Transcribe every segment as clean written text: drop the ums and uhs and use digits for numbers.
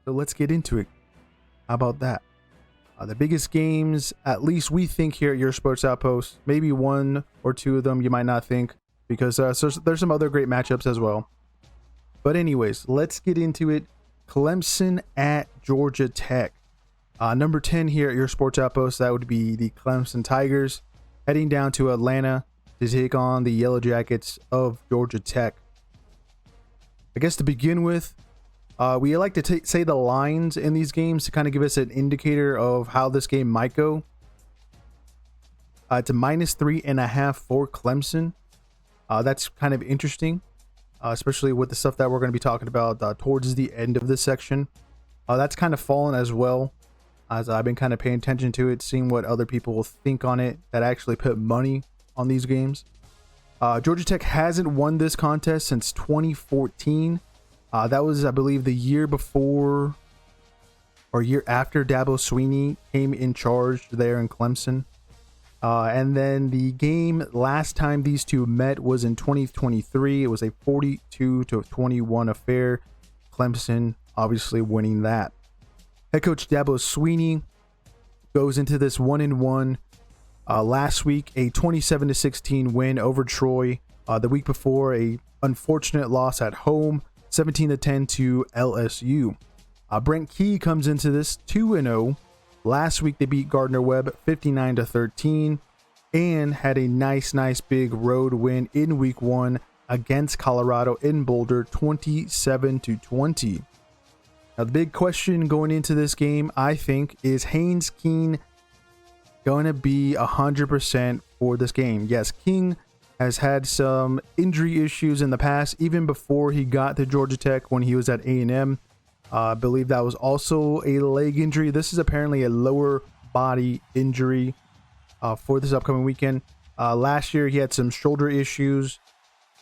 So let's get into it. How about that? The biggest games, at least we think here at Your Sports Outpost, maybe one or two of them you might not think, because there's some other great matchups as well. But anyways, let's get into it. Clemson at Georgia Tech. Number 10 here at Your Sports Outpost, that would be the Clemson Tigers, heading down to Atlanta to take on the Yellow Jackets of Georgia Tech. I guess to begin with, we like to say the lines in these games to kind of give us an indicator of how this game might go. It's a -3.5 for Clemson. That's kind of interesting, especially with the stuff that we're going to be talking about towards the end of this section. That's kind of fallen as well, as I've been kind of paying attention to it, seeing what other people will think on it that actually put money on these games. Georgia Tech hasn't won this contest since 2014. That was, I believe, the year before or year after Dabo Swinney came in charge there in Clemson. And then the game last time these two met was in 2023. It was a 42-21 affair. Clemson obviously winning that. Head coach Dabo Swinney goes into this 1-1. Last week, a 27-16 win over Troy. The week before, a unfortunate loss at home, 17-10 to LSU. Brent Key comes into this 2-0. Last week they beat Gardner-Webb 59-13 and had a nice big road win in week 1 against Colorado in Boulder, 27-20. Now the big question going into this game, I think, is Haynes King going to be 100% for this game? Yes, King has had some injury issues in the past, even before he got to Georgia Tech when he was at A&M. I believe that was also a leg injury. This is apparently a lower body injury for this upcoming weekend. Last year, he had some shoulder issues.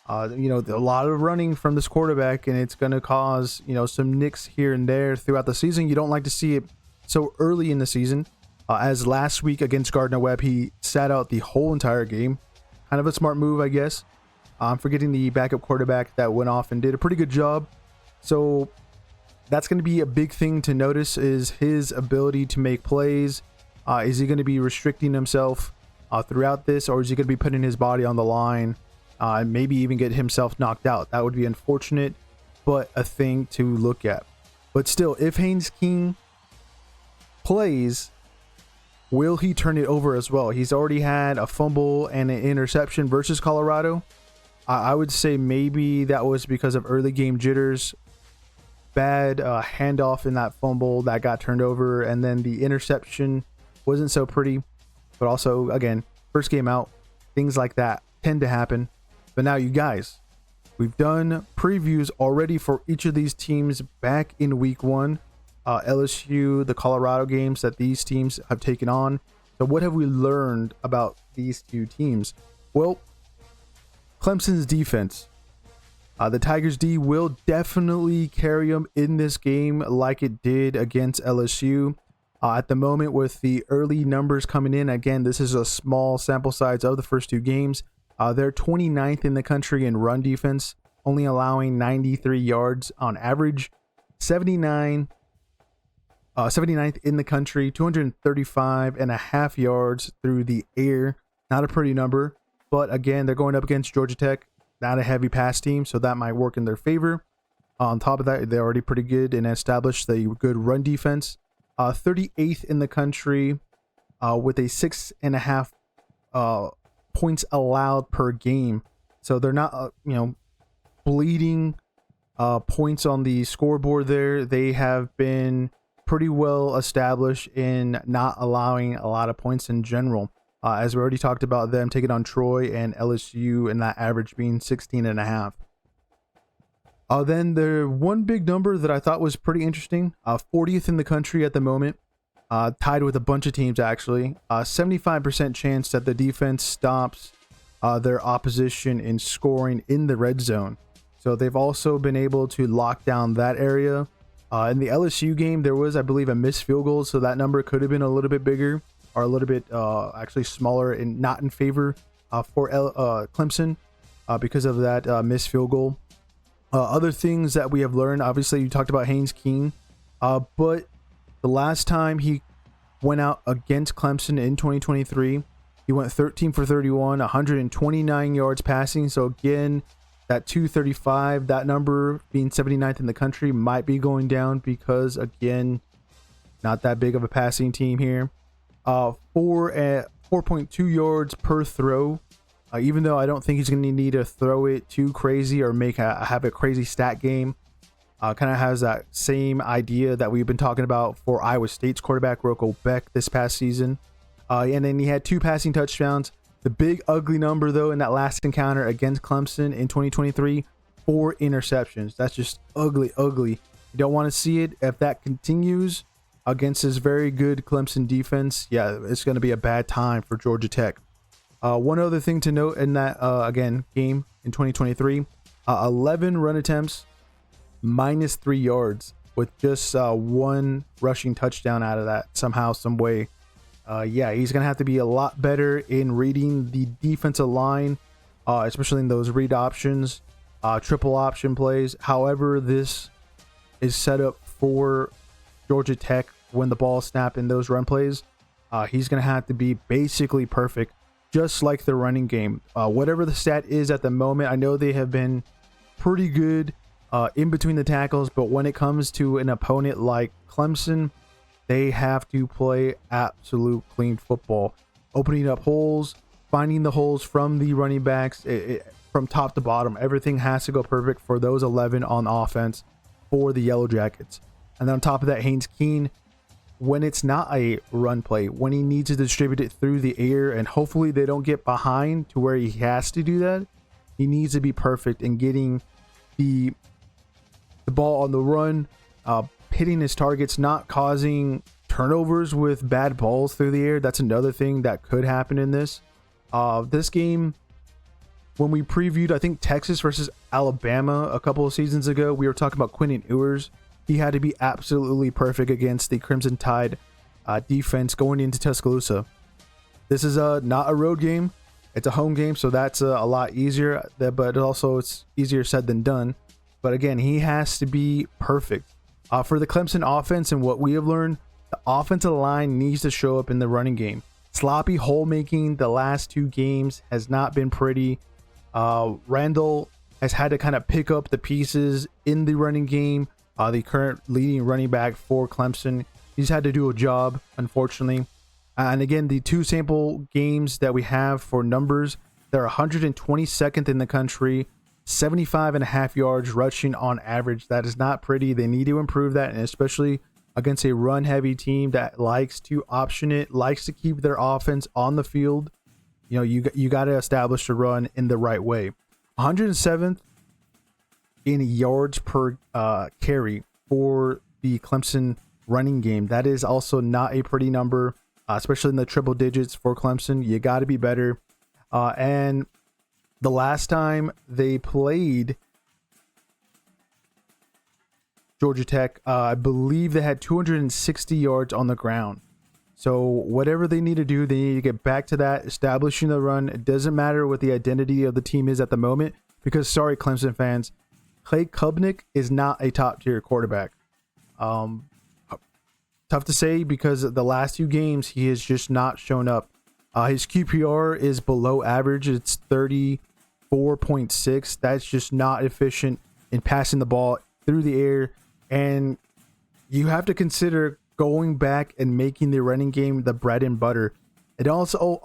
A lot of running from this quarterback, and it's going to cause, some nicks here and there throughout the season. You don't like to see it so early in the season. As last week against Gardner-Webb, he sat out the whole entire game. Kind of a smart move, I guess. I'm forgetting the backup quarterback that went off and did a pretty good job. So that's going to be a big thing to notice, is his ability to make plays. Is he going to be restricting himself throughout this, or is he going to be putting his body on the line and maybe even get himself knocked out? That would be unfortunate, but a thing to look at. But still, if Haynes King plays, will he turn it over as well? He's already had a fumble and an interception versus Colorado. I would say maybe that was because of early game jitters. Bad handoff in that fumble that got turned over, and then the interception wasn't so pretty. But also, again, first game out, things like that tend to happen. But now, you guys, we've done previews already for each of these teams back in week 1. LSU, the Colorado games that these teams have taken on. So what have we learned about these two teams? Well, Clemson's defense. The Tigers D will definitely carry them in this game like it did against LSU. At the moment, with the early numbers coming in, again, this is a small sample size of the first two games. They're 29th in the country in run defense, only allowing 93 yards on average. 79th in the country, 235.5 yards through the air. Not a pretty number, but again, they're going up against Georgia Tech, not a heavy pass team, so that might work in their favor. On top of that, they're already pretty good and established a good run defense. 38th in the country with a 6.5 points allowed per game. So they're not, bleeding points on the scoreboard there. They have been pretty well established in not allowing a lot of points in general. As we already talked about them taking on Troy and LSU, and that average being 16.5. Then the one big number that I thought was pretty interesting, 40th in the country at the moment, tied with a bunch of teams actually. 75% chance that the defense stops their opposition in scoring in the red zone. So they've also been able to lock down that area. In the LSU game, there was, I believe, a missed field goal, so that number could have been a little bit bigger, or a little bit actually smaller, and not in favor for Clemson because of that missed field goal. Other things that we have learned, obviously, you talked about Haynes King. But the last time he went out against Clemson in 2023, he went 13 for 31, 129 yards passing. So again, that 235, that number being 79th in the country, might be going down because, again, not that big of a passing team here. 4.2 yards per throw. Even though I don't think he's going to need to throw it too crazy or have a crazy stat game. Kind of has that same idea that we've been talking about for Iowa State's quarterback Rocco Beck this past season. And then he had 2 passing touchdowns. The big ugly number, though, in that last encounter against Clemson in 2023, 4 interceptions. That's just ugly. You don't want to see it. If that continues against this very good Clemson defense, yeah, it's going to be a bad time for Georgia Tech. One other thing to note in that, again, game in 2023, 11 run attempts, -3 yards, with just 1 rushing touchdown out of that somehow, some way. Yeah, he's going to have to be a lot better in reading the defensive line, especially in those read options, triple option plays. However, this is set up for Georgia Tech when the ball snapped in those run plays. He's going to have to be basically perfect, just like the running game. Whatever the stat is at the moment, I know they have been pretty good in between the tackles, but when it comes to an opponent like Clemson, they have to play absolute clean football, opening up holes, finding the holes from the running backs, from top to bottom. Everything has to go perfect for those 11 on offense for the Yellow Jackets. And then on top of that, Haynes Keene, when it's not a run play, when he needs to distribute it through the air, and hopefully they don't get behind to where he has to do that, he needs to be perfect in getting the ball on the run, hitting his targets, not causing turnovers with bad balls through the air. That's another thing that could happen in this. This game, when we previewed, I think, Texas versus Alabama a couple of seasons ago, we were talking about Quentin Ewers. He had to be absolutely perfect against the Crimson Tide defense going into Tuscaloosa. This is not a road game. It's a home game, so that's a lot easier. But also, it's easier said than done. But again, he has to be perfect. For the Clemson offense and what we have learned, the offensive line needs to show up in the running game. Sloppy hole making the last 2 games has not been pretty. Randall has had to kind of pick up the pieces in the running game. The current leading running back for Clemson, he's had to do a job, unfortunately. And again, the 2 sample games that we have for numbers, they're 122nd in the country, 75.5 yards rushing on average. That is not pretty. They need to improve that, and especially against a run-heavy team that likes to option it, likes to keep their offense on the field. You know, you got to establish the run in the right way. 107th in yards per carry for the Clemson running game. That is also not a pretty number, especially in the triple digits for Clemson. You got to be better. And the last time they played Georgia Tech, I believe they had 260 yards on the ground. So whatever they need to do, they need to get back to that, establishing the run. It doesn't matter what the identity of the team is at the moment, because sorry, Clemson fans, Clay Klubnik is not a top-tier quarterback. Tough to say because the last 2 games, he has just not shown up. His QPR is below average. It's 34.6. That's just not efficient in passing the ball through the air. And you have to consider going back and making the running game the bread and butter. It also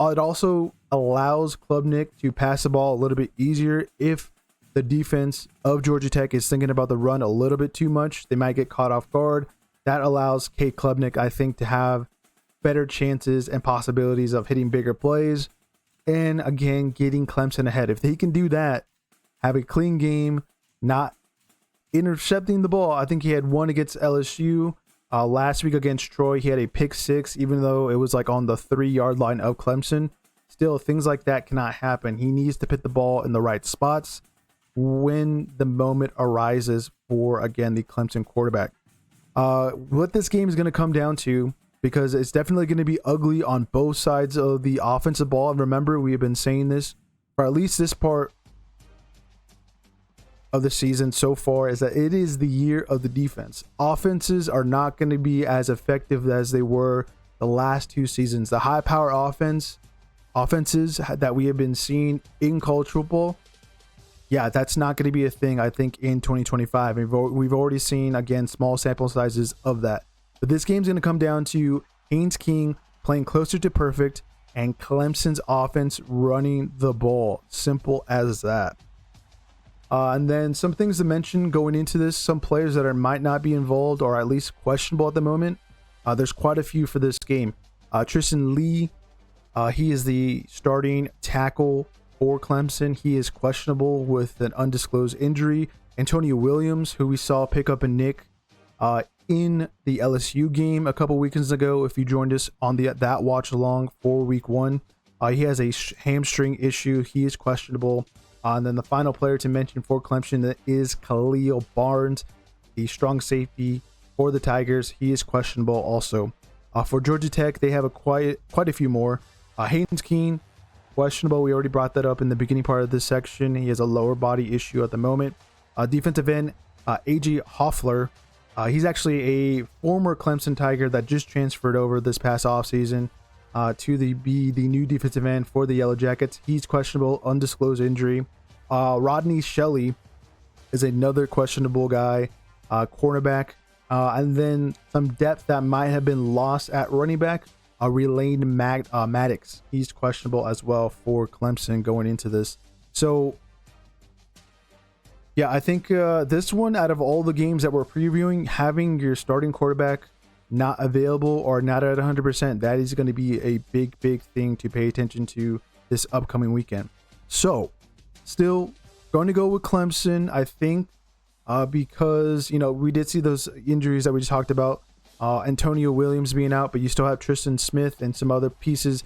allows Klubnik to pass the ball a little bit easier if the defense of Georgia Tech is thinking about the run a little bit too much. They might get caught off guard. That allows Kate Klubnik, I think, to have better chances and possibilities of hitting bigger plays and, again, getting Clemson ahead. If he can do that, have a clean game, not intercepting the ball. I think he had one against LSU. Last week against Troy, he had a pick 6, even though it was like on the 3-yard line of Clemson. Still, things like that cannot happen. He needs to put the ball in the right spots when the moment arises for, again, the Clemson quarterback. What this game is going to come down to, because it's definitely going to be ugly on both sides of the offensive ball. And remember, we have been saying this for at least this part of the season so far is that it is the year of the defense. Offenses are not going to be as effective as they were the last 2 seasons. The high power offenses that we have been seeing in college football, yeah, that's not going to be a thing, I think, in 2025. We've already seen, again, small sample sizes of that. But this game's going to come down to Haynes King playing closer to perfect and Clemson's offense running the ball. Simple as that. And then some things to mention going into this, some players that might not be involved or at least questionable at the moment. There's quite a few for this game. Tristan Lee, he is the starting tackle for Clemson. He is questionable with an undisclosed injury. Antonio Williams, who we saw pick up a nick in the LSU game a couple weekends ago, if you joined us on that watch along for week 1, he has a hamstring issue. He is questionable. And then the final player to mention for Clemson is Khalil Barnes, the strong safety for the Tigers. He is questionable also. For Georgia Tech, they have quite a few more. Haynes King, questionable. We already brought that up in the beginning part of this section. He has a lower body issue at the moment. Defensive end, A.J. Hoffler. He's actually a former Clemson Tiger that just transferred over this past offseason to be the new defensive end for the Yellow Jackets. He's questionable, undisclosed injury. Rodney Shelley is another questionable guy, cornerback. And then some depth that might have been lost at running back. Relaine Maddox, he's questionable as well for Clemson going into this. So, yeah, I think this one, out of all the games that we're previewing, having your starting quarterback not available or not at 100%, that is going to be a big thing to pay attention to this upcoming weekend. So, still going to go with Clemson, I think, because, we did see those injuries that we just talked about. Antonio Williams being out, but you still have Tristan Smith and some other pieces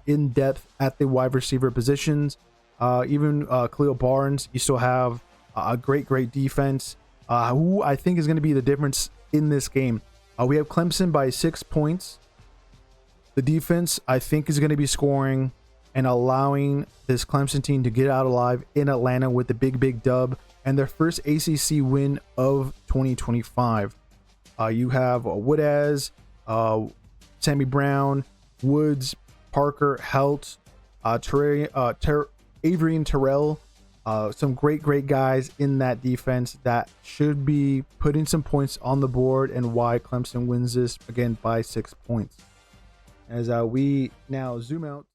in depth at the wide receiver positions. Even Khalil Barnes, you still have a great defense, who I think is going to be the difference in this game. We have Clemson by 6 points. The defense, I think, is going to be scoring and allowing this Clemson team to get out alive in Atlanta with the big dub and their first ACC win of 2025. You have Woodaz, Sammy Brown, Woods, Parker, Helt, Avery and Terrell. Some great guys in that defense that should be putting some points on the board, and why Clemson wins this again by 6 points. As we now zoom out